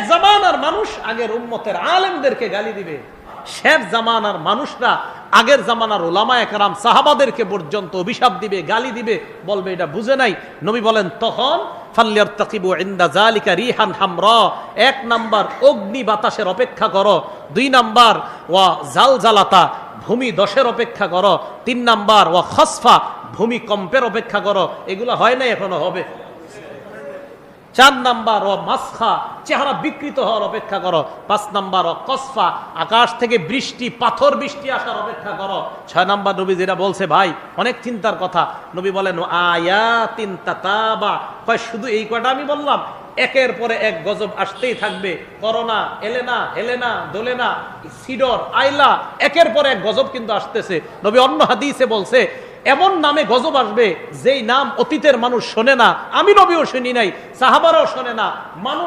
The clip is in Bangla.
জামানার মানুষ আগের উম্মতের আলেমদেরকে গালি দিবে, শেষ জামানার মানুষরা আগের জামানার উলামায়ে কেরাম সাহাবাদেরকে পর্যন্ত অভিশাপ দিবে, গালি দিবে, বলবে এটা বুঝে নাই। নবী বলেন তখন ফাল্লিয়ারতাকিবু ইনদা যালিকা রিহান হামরা, এক নাম্বার অগ্নি বাতাসের অপেক্ষা করো, 2 নাম্বার ওয়া জালজালাতা ভূমি দশের অপেক্ষা করো, 3 নাম্বার ওয়া খসফা ভূমিকম্পের অপেক্ষা করো। এগুলো হয় না, এখনো হবে। 4 নাম্বার ও মাসখা চেহারা বিকৃত হওয়ার অপেক্ষা করো। 5 নাম্বার ও কসফা আকাশ থেকে বৃষ্টি, পাথর বৃষ্টি আসার অপেক্ষা করো। 6 নাম্বার নবী যেটা বলছে ভাই অনেক চিন্তার কথা, নবী বলেন আয়াতিন তাতাবা, কয় শুধু এই কয়টা আমি বললাম? একের পরে এক গজব আসতেই থাকবে। করোনা, এলেনা, হেলেনা, দোলেনা, সিডর, আইলা, একের পরে এক গজব কিন্তু আসতেছে। নবী অন্য হাদিসে বলছে এমন নামে গজব আসবে যেই নাম অতীতের মানুষ শোনে না, আমি নবীও শুনি নাই, সাহাবারাও শোনে না, মানুষ